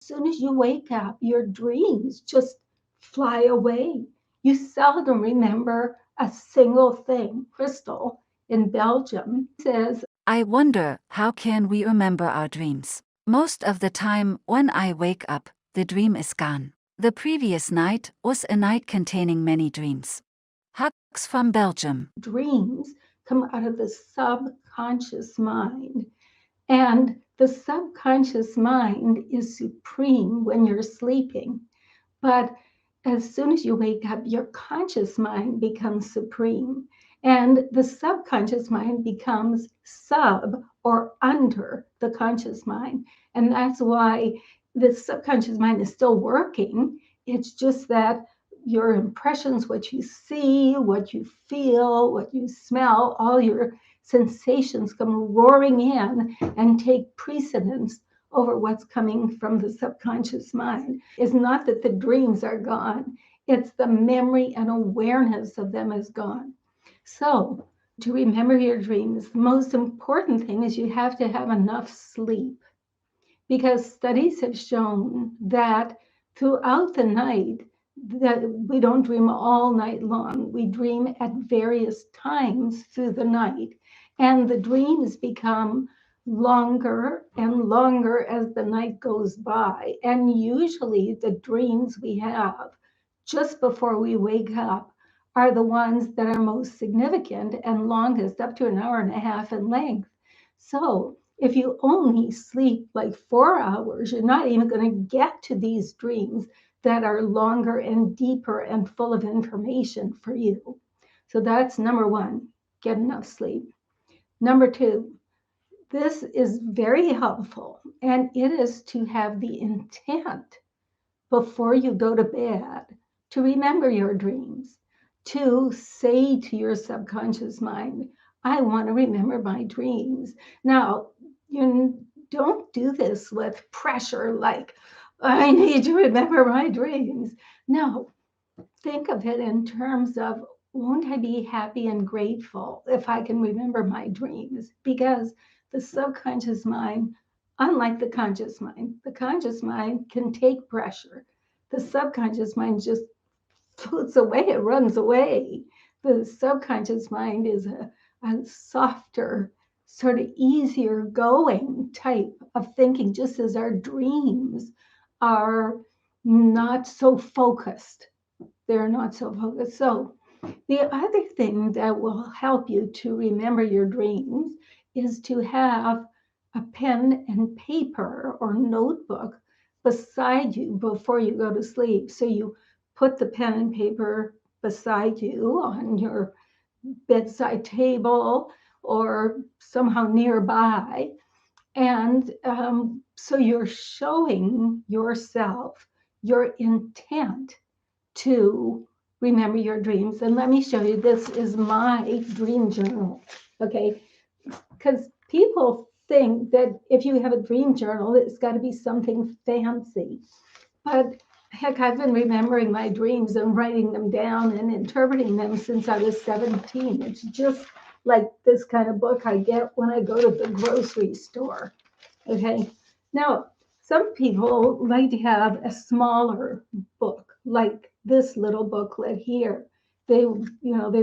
soon as you wake up, your dreams just fly away. You seldom remember a single thing. Kristl in Belgium says, I wonder, how can we remember our dreams? Most of the time, when I wake up, the dream is gone. The previous night was a night containing many dreams. Hugs from Belgium. dreams come out of the subconscious mind. And the subconscious mind is supreme when you're sleeping. But as soon as you wake up, your conscious mind becomes supreme. And the subconscious mind becomes sub or under the conscious mind. And that's why the subconscious mind is still working. It's just that your impressions, what you see, what you feel, what you smell, all your sensations come roaring in and take precedence over what's coming from the subconscious mind. It's not that the dreams are gone, it's the memory and awareness of them is gone. So, to remember your dreams, the most important thing is you have to have enough sleep, because studies have shown that throughout the night, that we don't dream all night long. We dream at various times through the night, and the dreams become longer and longer as the night goes by. And usually the dreams we have just before we wake up are the ones that are most significant and longest, up to an hour and a half in length. So if you only sleep like 4 hours, you're not even going to get to these dreams that are longer and deeper and full of information for you. So that's number one, get enough sleep. Number two, this is very helpful, and it is to have the intent before you go to bed to remember your dreams, to say to your subconscious mind, I want to remember my dreams. Now, you don't do this with pressure like, I need to remember my dreams. No, think of it in terms of, won't I be happy and grateful if I can remember my dreams? Because the subconscious mind, unlike the conscious mind can take pressure. The subconscious mind just floats away, it runs away. The subconscious mind is a softer, sort of easier going type of thinking, just as our dreams are not so focused. They're not so focused. So, the other thing that will help you to remember your dreams is to have a pen and paper or notebook beside you before you go to sleep. So you put the pen and paper beside you on your bedside table or somehow nearby. And so you're showing yourself your intent to remember your dreams. And let me show you, this is my dream journal, okay? Because people think that if you have a dream journal, it's got to be something fancy. But heck, I've been remembering my dreams and writing them down and interpreting them since I was 17. It's just like this kind of book I get when I go to the grocery store, okay? Now, some people like to have a smaller book, like this little booklet here. They'd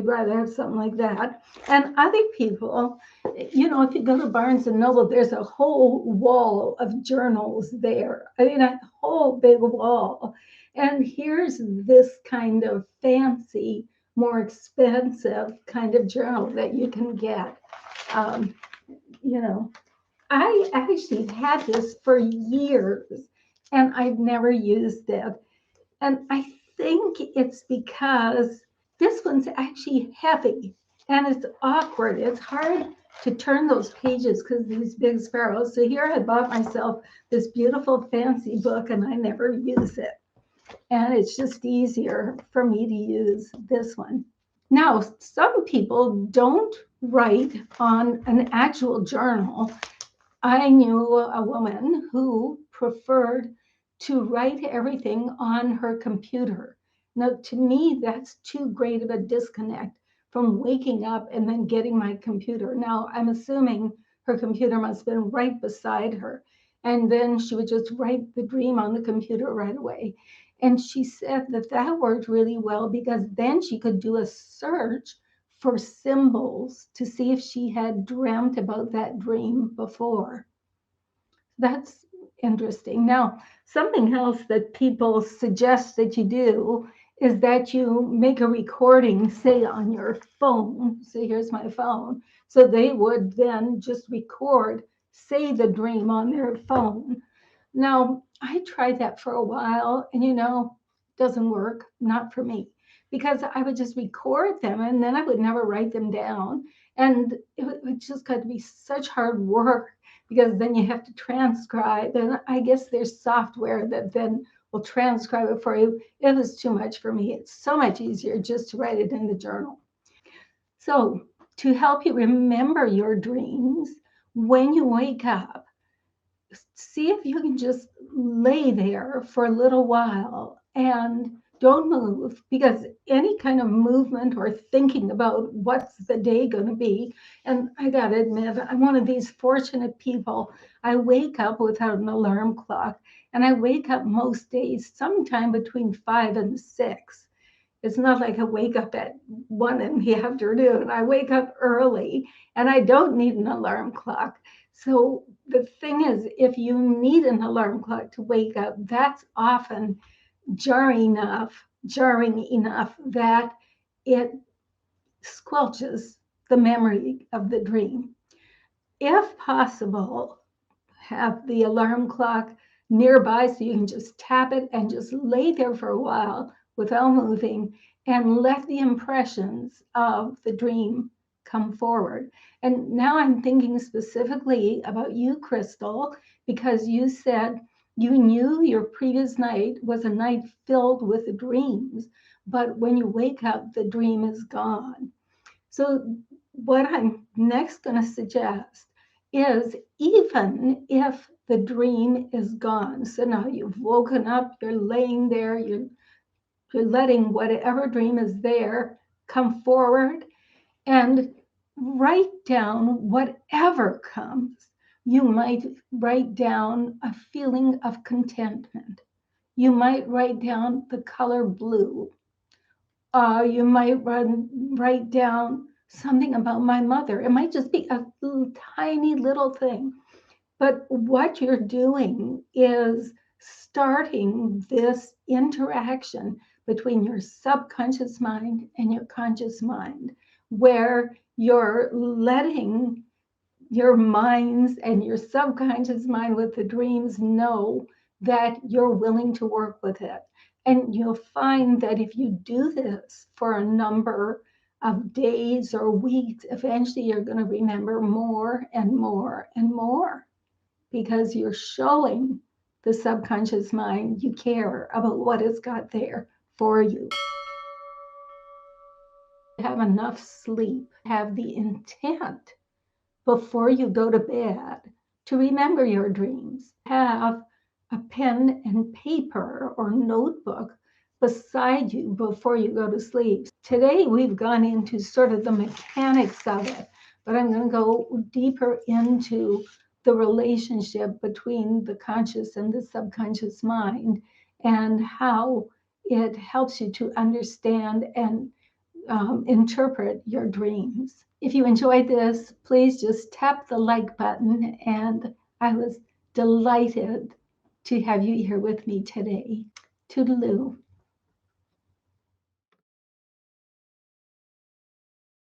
rather have something like that. And other people, if you go to Barnes and Noble, there's a whole wall of journals there. I mean, a whole big wall. And here's this kind of fancy, more expensive kind of journal that you can get. Um, I actually had this for years and I've never used it. And I think it's because this one's actually heavy and it's awkward. It's hard to turn those pages because of these big sparrows. So here I bought myself this beautiful fancy book and I never use it. And it's just easier for me to use this one. Now, some people don't write on an actual journal. I knew a woman who preferred to write everything on her computer. Now, to me, that's too great of a disconnect from waking up and then getting my computer. Now, I'm assuming her computer must have been right beside her. And then she would just write the dream on the computer right away. And she said that that worked really well because then she could do a search for symbols to see if she had dreamt about that dream before. That's interesting. Now, something else that people suggest that you do is that you make a recording, say on your phone. So here's my phone. So they would then just record, say the dream on their phone. Now, I tried that for a while and doesn't work, not for me, because I would just record them and then I would never write them down. And it just got to be such hard work because then you have to transcribe. And I guess there's software that then will transcribe it for you. It was too much for me. It's so much easier just to write it in the journal. So, to help you remember your dreams, when you wake up, see if you can just lay there for a little while and don't move, because any kind of movement or thinking about what's the day going to be. And I got to admit, I'm one of these fortunate people. I wake up without an alarm clock, and I wake up most days sometime between 5 and 6. It's not like I wake up at 1 in the afternoon. I wake up early and I don't need an alarm clock. So the thing is, if you need an alarm clock to wake up, that's often jarring enough that it squelches the memory of the dream. If possible, have the alarm clock nearby so you can just tap it and just lay there for a while without moving and let the impressions of the dream come forward. And now I'm thinking specifically about you, Kristl, because you said you knew your previous night was a night filled with dreams, but when you wake up, the dream is gone. So, what I'm next going to suggest is, even if the dream is gone, so now you've woken up, you're laying there, you're letting whatever dream is there come forward and write down whatever comes. You might write down a feeling of contentment. You might write down the color blue. You might write down something about my mother. It might just be a tiny little thing. But what you're doing is starting this interaction between your subconscious mind and your conscious mind, where you're letting your minds and your subconscious mind with the dreams know that you're willing to work with it. And you'll find that if you do this for a number of days or weeks, eventually you're going to remember more and more and more, because you're showing the subconscious mind you care about what it's got there for you. Have enough sleep, have the intent before you go to bed to remember your dreams. Have a pen and paper or notebook beside you before you go to sleep. Today, we've gone into sort of the mechanics of it, but I'm going to go deeper into the relationship between the conscious and the subconscious mind and how it helps you to understand and interpret your dreams. If you enjoyed this, please just tap the like button, and I was delighted to have you here with me today. Toodaloo.